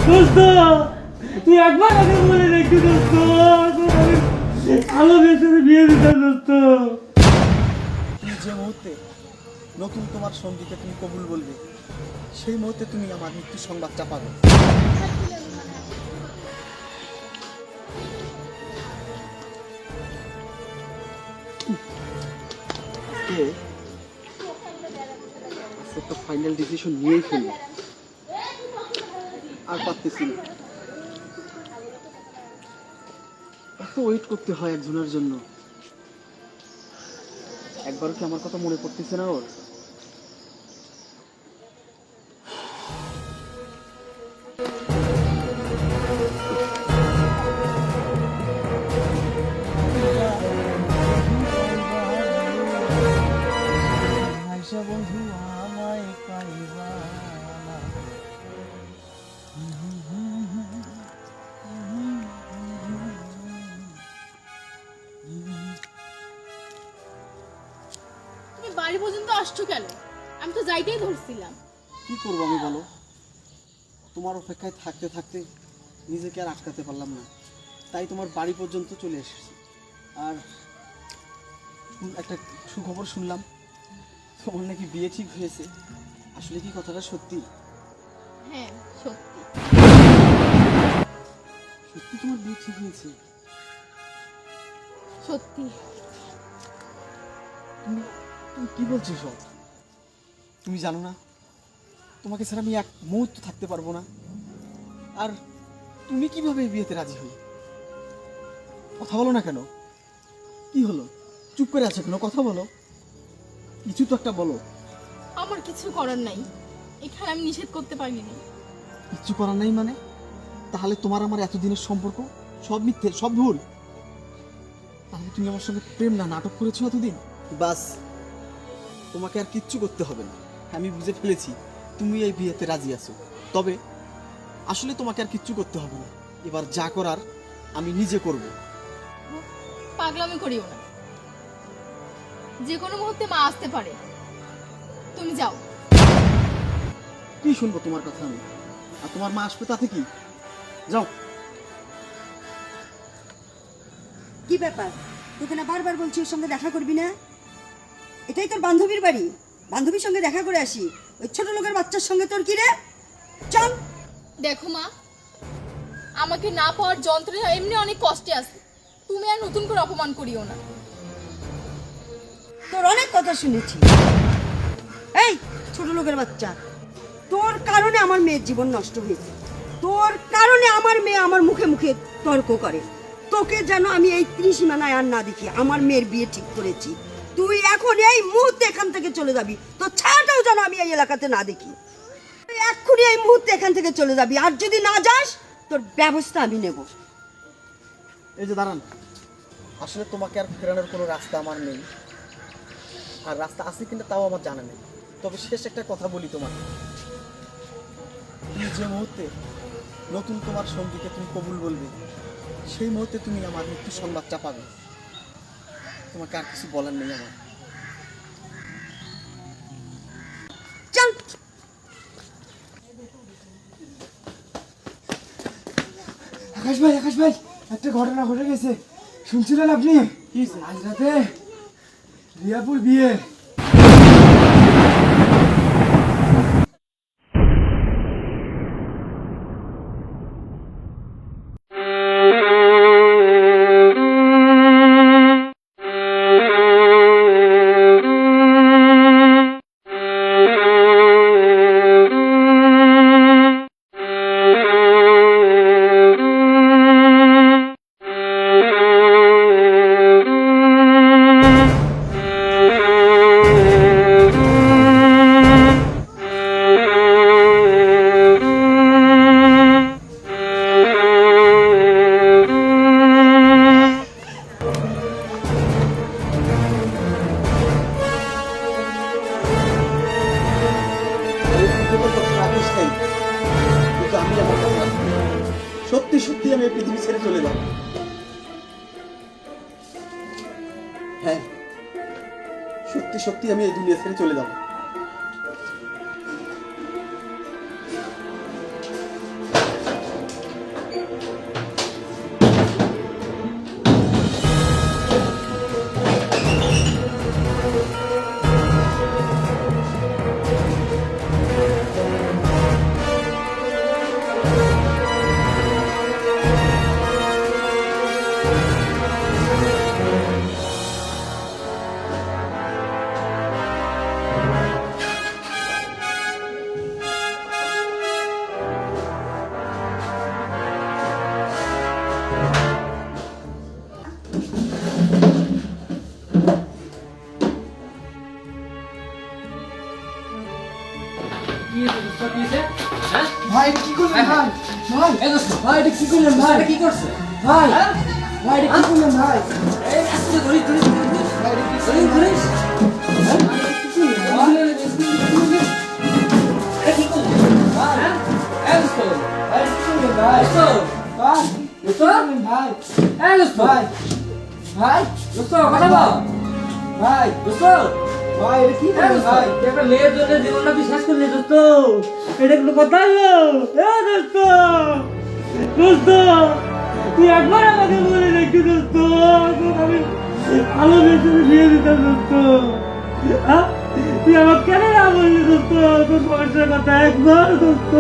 দোস্ত তুই একবার আগে বলে দেখি দোস্ত, আলো বেশি বিয়ে দিতাম দোস্ত। তুমি যে মুহূর্তে নতুন তোমার সঙ্গীকে তুমি কবুল বলবে, সেই মুহূর্তে তুমি আমার মৃত্যুর সংবাদটা পাবে। একটা ফাইনাল ডিসিশন নিয়েই ফেললাম, আর পারতেছি না। এত ওয়েট করতে হয় একজনের জন্য। একবারও কি আমার কথা মনে পড়তেছে না ওর? বন্ধু আমায় পাইবা না। তুমি বাড়ি পর্যন্ত আসছো কেন? আমি তো যাইতেই ধরছিলাম। কি করবো আমি বলো, তোমার অপেক্ষায় থাকতে থাকতে নিজেকে আর আটকাতে পারলাম না, তাই তোমার বাড়ি পর্যন্ত চলে এসেছি। আর একটা সুখবর শুনলাম, তোমার নাকি বিয়ে ঠিক হয়েছে। আসলে কি কথাটা সত্যি? হ্যাঁ সত্যি। সত্যি তোমার বিয়ে ঠিক হয়েছে? সত্যি। তুমি তুমি কি বলছো সব? তুমি জানো না তোমাকে ছাড়া আমি এক মুহূর্ত থাকতে পারবো না। আর তুমি কিভাবে এই বিয়েতে রাজি হলে? কথা বলো না কেন? কি হলো, চুপ করে আছো কেন? কথা বলো, কিছু তো একটা বলো। আমার কিছু করার নাই, এখানে আমি নিষেধ করতে পারিনি। কিচ্ছু করার নাই মানে? তাহলে তোমার আমার এতদিনের সম্পর্ক সব মিথ্যে, সব ভুল? তাহলে তুমি আমার সঙ্গে প্রেম না নাটক করেছো এতদিন? বাস, তোমাকে আর কিচ্ছু করতে হবে না। আমি বুঝে ফেলেছি তুমি এই বিয়েতে রাজি আছো। তবে আসলে তোমাকে আর কিচ্ছু করতে হবে না, এবার যা করার আমি নিজে করব। পাগলামি করিও না, যে কোনো মুহূর্তে মা আসতে পারে। তুমি যাও। কি শুনবো তোমার কথা আমি? আর তোমার মা আসবে তাতে কি? যাও। কি ব্যাপার, তোকে না বারবার বলছি ওর সঙ্গে দেখা করবি না? এটাই তোর বান্ধবীর বাড়ি, বান্ধবীর সঙ্গে দেখা করে আসি। ওই ছোট লোকের বাচ্চার সঙ্গে তোর কি রে? চল। দেখো মা, আমাকে না পাওয়ার যন্ত্রণা এমনি অনেক কষ্টে আছে, তুমি আর নতুন করে অপমান করিও না। তোর অনেক কথা শুনেছি। এই ছোট লোকের বাচ্চা, তোর কারণে আমার মেয়ের জীবন নষ্ট হয়েছে। তোর কারণে আমার মেয়ে আমার মুখে মুখে তর্ক করে। তোকে যেন আমি এই ত্রিসীমানায় আর না দেখি। আমার মেয়ের বিয়ে ঠিক করেছি, তুই এখন এই মুহূর্তে এখান থেকে চলে যাবি। তোর ছায়াটাও যেন আমি এই এলাকাতে না দেখি। তুই এক্ষুনি এই মুহূর্তে এখান থেকে চলে যাবি, আর যদি না যাস তোর ব্যবস্থা আমি নেব। এই যে দাঁড়ান, আসলে তোমাকে আর ফেরানোর কোনো রাস্তা আমার নেই। আর রাস্তা আছে কিনা তাও আমার জানা নেই। তবে শেষ একটা কথা বলি তোমাকে, তুমি যে মুহূর্তে নতুন তোমার সঙ্গীকে তুমি কবুল বলবে, সেই মুহূর্তে তুমি আমার মৃত্যুর সংবাদটা পাবে। তোমাকে আর কিছু বলার নেই আমার। চল। আকাশ ভাই একটা ঘটনা ঘটে গেছে, শুনছিলেন আপনি? আজ রাতে রিয়াপুর বিয়ে। সত্যি সত্যি আমি এই পৃথিবী ছেড়ে চলে যাব। হ্যাঁ, সত্যি সত্যি আমি এই দুনিয়া ছেড়ে চলে যাব। ভাই ভাই এই দোস্ত ভাই এটা কি করলেন ভাই এটা কি করছে ভাই হ্যাঁ? ভাই এটা কি করলেন ভাই এই আস্তে ধরিস ধরিস ধরিস ভাই এটা কি ধরিস ধরিস হ্যাঁ? এটা কি করলে হ্যাঁ এই দোস্ত ভাই এটা কি করলেন ভাই দোস্ত ভাই দোস্ত ভাই এই দোস্ত ভাই ভাই দোস্ত কথা বল ভাই দোস্ত ভাই এটা কি করলেন ভাই একটা মেয়ের জন্য জীবনটা বিশ্বাস করলি দোস্ত এটা কোনো কথা হলো দোস্ত দোস্ত তুই একবার আমাকে বলে দেখি দোস্ত আমি ভালোবেসে বিয়ে দিতাম দোস্ত হ্যাঁ? তুই আমাকে কেন না বললি দোস্ত তোর বয়সের কথা একবার দোস্ত